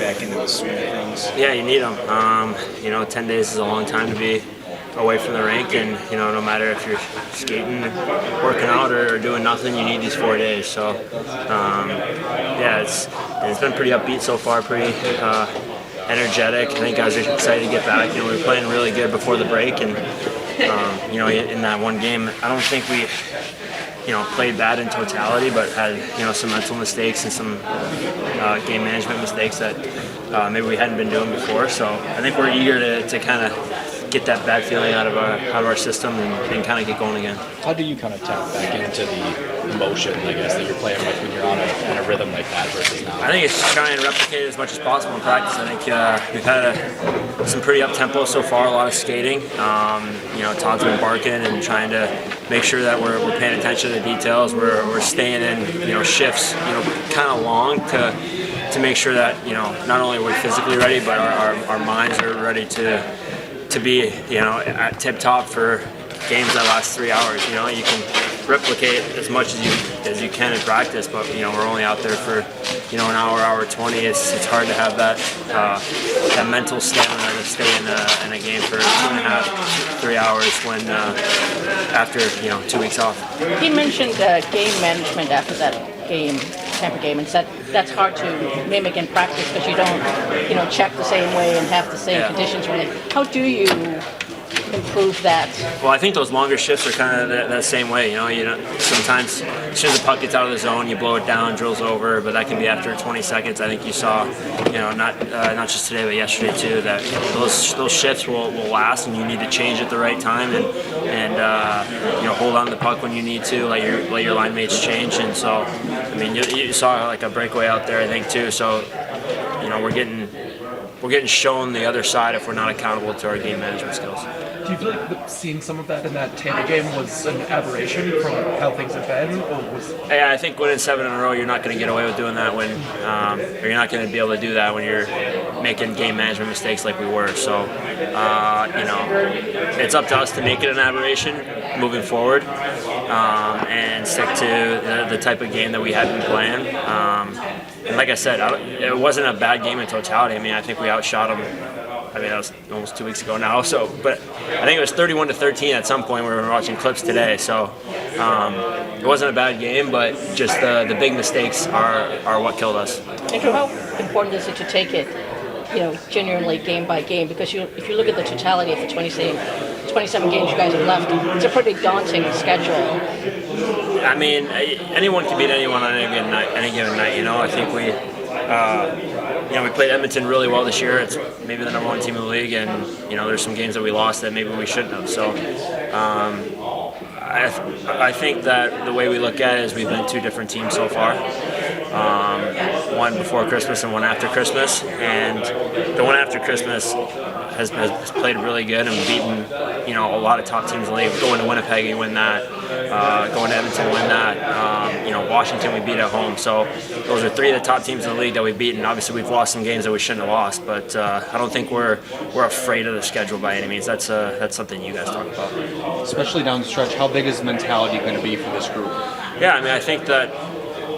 back into the swing of things? Yeah, you need them. 10 days is a long time to be away from the rink, and no matter if you're skating, working out, or doing nothing, you need these 4 days. So, it's been pretty upbeat so far, pretty energetic. I think guys are excited to get back. We were playing really good before the break, and in that one game, I don't think we played bad in totality, but had some mental mistakes and some game management mistakes that maybe we hadn't been doing before. So I think we're eager to kind of get that bad feeling out of our system and kind of get going again. How do you kind of tap back into the emotion, I guess, that you're playing with when you're on a rhythm like that versus now? I think it's just trying to replicate it as much as possible in practice. I think we've had some pretty up-tempo so far, a lot of skating. Todd's been barking and trying to make sure that we're paying attention to the details. We're staying in shifts kind of long to make sure that not only are we physically ready, but our minds are ready to be at tip top for games that last 3 hours. You can replicate as much as you can in practice, but we're only out there for an hour 20. It's hard to have that mental stamina to stay in a game for 2.5, 3 hours when after 2 weeks off. He mentioned game management after that game, Tampa game, and said that's hard to mimic in practice because you don't check the same way and have the same conditions. Really, how do you improve that? Well, I think those longer shifts are kind of that same way. Sometimes as soon as the puck gets out of the zone, you blow it down, drills over, but that can be after 20 seconds. I think you saw, not just today but yesterday too, that those shifts will last, and you need to change at the right time and hold on to the puck when you need to, let your line mates change. And so, you saw like a breakaway out there, I think too. So, we're getting shown the other side if we're not accountable to our game management skills. Do you feel like seeing some of that in that Tampa game was an aberration from how things have been, or was? Yeah, I think winning 7 in a row, you're not going to get away with doing that or you're not going to be able to do that when you're making game management mistakes like we were. So, it's up to us to make it an aberration moving forward and stick to the type of game that we had been playing. And like I said, it wasn't a bad game in totality. I think we outshot them. That was almost 2 weeks ago now. So, but I think it was 31-13 at some point. We were watching clips today. So it wasn't a bad game, but just the big mistakes are what killed us. Andrew, how important is it to take it, genuinely game by game? Because if you look at the totality of the 27 games you guys have left, it's a pretty daunting schedule. Anyone can beat anyone on any given night. I think we played Edmonton really well this year. It's maybe the number 1 team in the league, and there's some games that we lost that maybe we shouldn't have. So I think that the way we look at it is we've been 2 different teams so far. One before Christmas and one after Christmas, and the one after Christmas has played really good and beaten a lot of top teams in the league. Going to Winnipeg, you win that. Going to Edmonton, win that. Washington, we beat at home. So those are 3 of the top teams in the league that we've beaten. Obviously, we've lost some games that we shouldn't have lost, but I don't think we're afraid of the schedule by any means. That's something you guys talk about. Especially down the stretch, how big is mentality going to be for this group? Yeah, I think that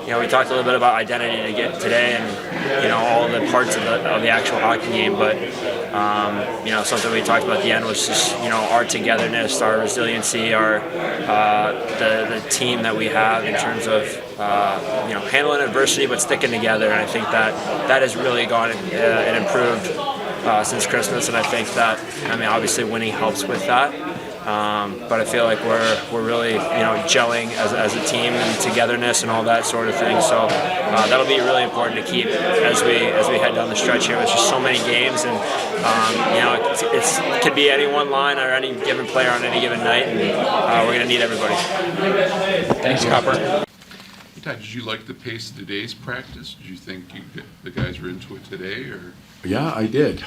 we talked a little bit about identity to get today and all the parts of the actual hockey game, but something we talked about at the end was just our togetherness, our resiliency, the team that we have in terms of handling adversity but sticking together. And I think that has really gone and improved since Christmas, and I think that obviously winning helps with that. But I feel like we're really gelling as a team and togetherness and all that sort of thing. So that'll be really important to keep as we head down the stretch here. There's just so many games, and it could be any one line or any given player on any given night, and we're going to need everybody. Thanks, Copper. Todd, did you like the pace of today's practice? Did you think the guys were into it today, or? Yeah, I did.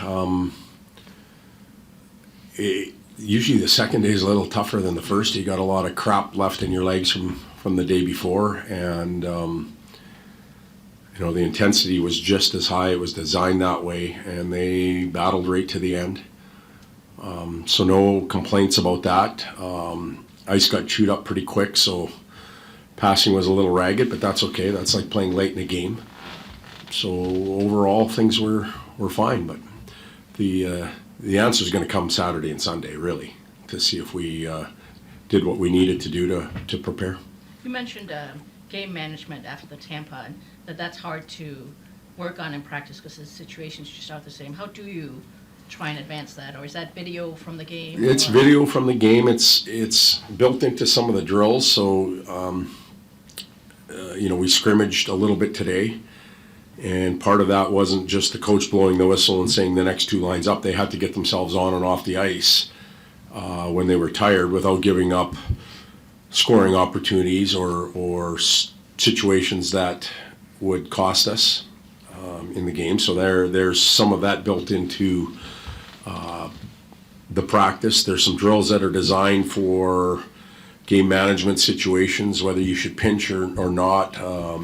Usually the second day is a little tougher than the first. You got a lot of crap left in your legs from the day before, and the intensity was just as high. It was designed that way, and they battled right to the end. So no complaints about that. Ice got chewed up pretty quick, so passing was a little ragged, but that's okay. That's like playing late in the game. So overall, things were fine, but the answer is going to come Saturday and Sunday, really, to see if we did what we needed to do to prepare. You mentioned game management after the Tampa, and that's hard to work on in practice because the situations just aren't the same. How do you try and advance that, or is that video from the game? It's or? video from the game. It's built into some of the drills. So we scrimmaged a little bit today, and part of that wasn't just the coach blowing the whistle and saying the next two lines up. They had to get themselves on and off the ice when they were tired without giving up scoring opportunities or situations that would cost us in the game. So there's some of that built into the practice. There's some drills that are designed for game management situations, whether you should pinch or not,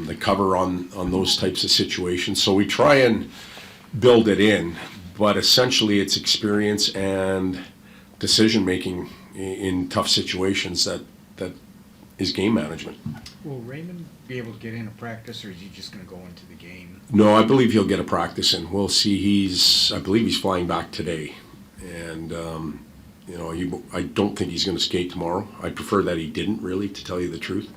the cover on those types of situations. So we try and build it in, but essentially it's experience and decision making in tough situations that is game management. Will Raymond be able to get into practice, or is he just going to go into the game? No, I believe he'll get a practice in. We'll see. I believe he's flying back today, and I don't think he's going to skate tomorrow. I prefer that he didn't, really, to tell you the truth,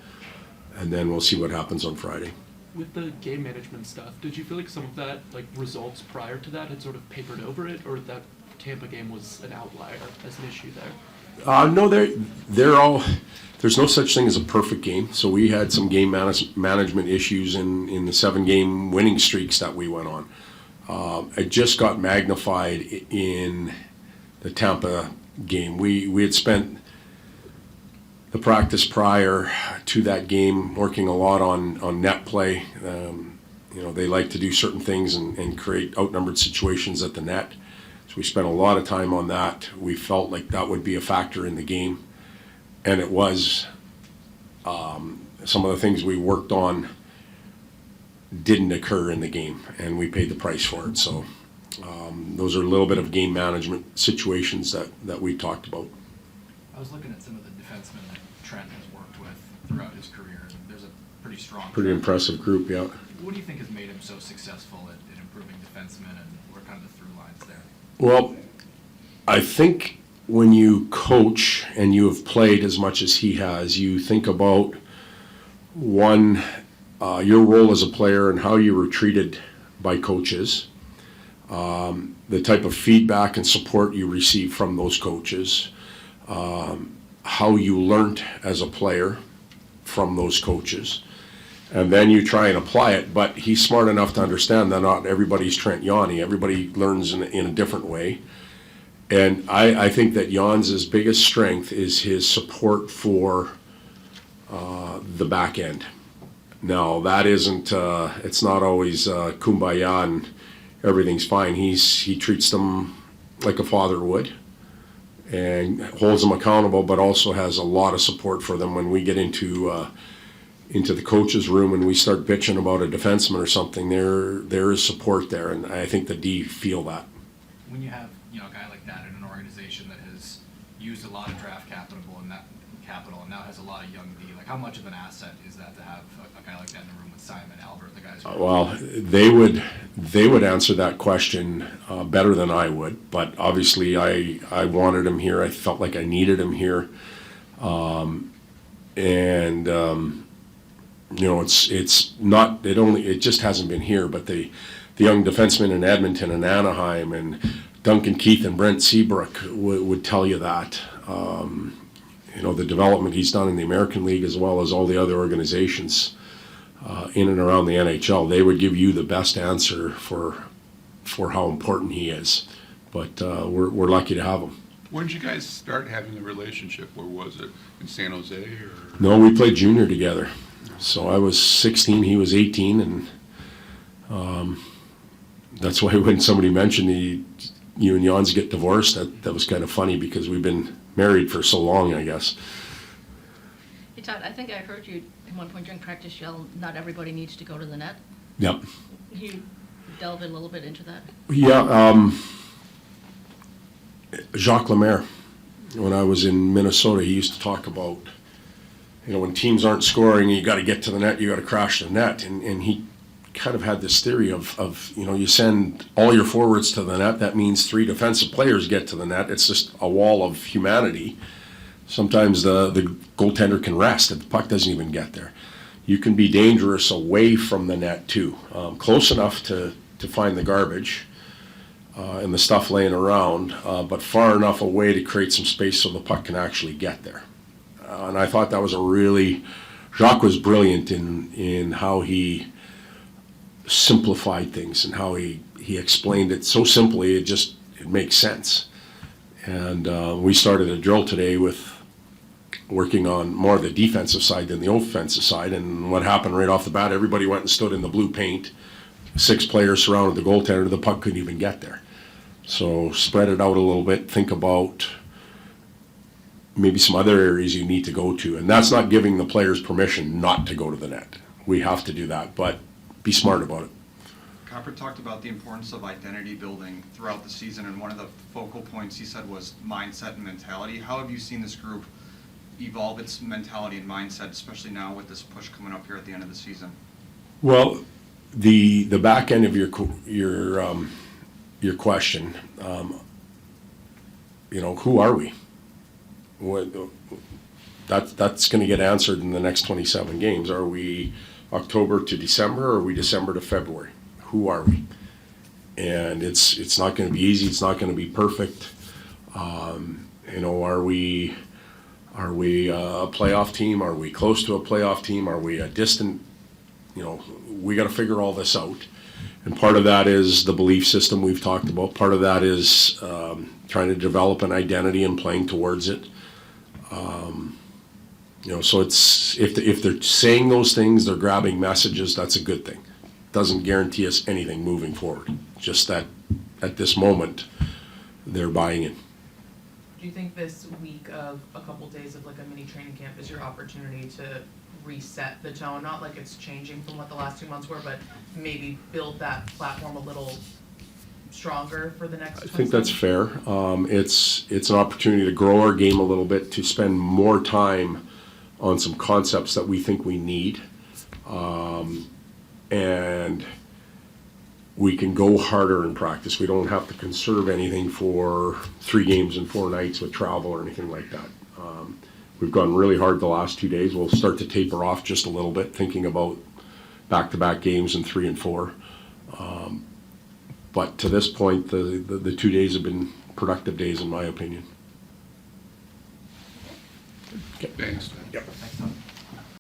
and then we'll see what happens on Friday. With the game management stuff, did you feel like some of that, like results prior to that, had sort of papered over it, or that Tampa game was an outlier as an issue there? No, they're all. There's no such thing as a perfect game. So we had some game management issues in the 7-game winning streaks that we went on. It just got magnified in the Tampa game. We had spent the practice prior to that game working a lot on net play. They like to do certain things and create outnumbered situations at the net. So we spent a lot of time on that. We felt like that would be a factor in the game. And it was. Some of the things we worked on didn't occur in the game, and we paid the price for it. So those are a little bit of game management situations that we talked about. I was looking at some of the defensemen that Trent has worked with throughout his career. There's a pretty strong. Pretty impressive group, yeah. What do you think has made him so successful at improving defensemen, and what are kind of the through lines there? Well, I think when you coach and you have played as much as he has, you think about your role as a player and how you were treated by coaches, the type of feedback and support you receive from those coaches, how you learned as a player from those coaches, and then you try and apply it. But he's smart enough to understand that not everybody's Trent Yanni. Everybody learns in a different way. And I think that Jan's biggest strength is his support for the back end. Now, that isn't, it's not always kumbaya and everything's fine. He treats them like a father would and holds them accountable, but also has a lot of support for them. When we get into the coach's room and we start bitching about a defenseman or something, there is support there, and I think the D feel that. When you have a guy like that in an organization that has used a lot of draft capital and now has a lot of young D, like how much of an asset is that to have a guy like that in the room with Simon, Albert, the guys? Well, they would answer that question better than I would, but obviously I wanted him here. I felt like I needed him here, it's not. It just hasn't been here, but the young defensemen in Edmonton and Anaheim and Duncan Keith and Brent Seabrook would tell you that. The development he's done in the American League as well as all the other organizations in and around the NHL, they would give you the best answer for how important he is. But we're lucky to have him. When did you guys start having a relationship? Where was it? In San Jose? Or? No, we played junior together. So I was 16, he was 18, and that's why when somebody mentioned you and Jans get divorced, that was kind of funny because we've been married for so long, I guess. Hey Todd, I think I heard you at one point during practice yell, "Not everybody needs to go to the net." Yep. Can you delve a little bit into that? Yeah, Jacques Lemaire, when I was in Minnesota, he used to talk about, when teams aren't scoring, you got to get to the net, you got to crash the net, and he kind of had this theory of you send all your forwards to the net, that means 3 defensive players get to the net. It's just a wall of humanity. Sometimes the goaltender can rest if the puck doesn't even get there. You can be dangerous away from the net too, close enough to find the garbage and the stuff laying around, but far enough away to create some space so the puck can actually get there. And I thought that was Jacques was brilliant in how he simplified things and how he explained it so simply it makes sense. And we started a drill today with working on more of the defensive side than the offensive side, and what happened right off the bat, everybody went and stood in the blue paint. 6 players surrounded the goaltender, the puck couldn't even get there. So spread it out a little bit, think about maybe some other areas you need to go to, and that's not giving the players permission not to go to the net. We have to do that, but be smart about it. Copper talked about the importance of identity building throughout the season, and one of the focal points he said was mindset and mentality. How have you seen this group evolve its mentality and mindset, especially now with this push coming up here at the end of the season? Well, the back end of your question, who are we? That's going to get answered in the next 27 games. Are we October to December, or are we December to February? Who are we? And it's not going to be easy. It's not going to be perfect. Are we a playoff team? Are we close to a playoff team? Are we a distant? We got to figure all this out. And part of that is the belief system we've talked about. Part of that is trying to develop an identity and playing towards it. So it's if they're saying those things, they're grabbing messages. That's a good thing. Doesn't guarantee us anything moving forward. Just that at this moment, they're buying in. Do you think this week of a couple days of like a mini training camp is your opportunity to reset the tone? Not like it's changing from what the last 2 months were, but maybe build that platform a little stronger for the next. I think that's fair. It's an opportunity to grow our game a little bit, to spend more time on some concepts that we think we need, and we can go harder in practice. We don't have to conserve anything for 3 games and 4 nights with travel or anything like that. We've gone really hard the last 2 days. We'll start to taper off just a little bit, thinking about back-to-back games in 3 and 4. But to this point, the 2 days have been productive days, in my opinion. Thanks. Yep. Thanks, Tom.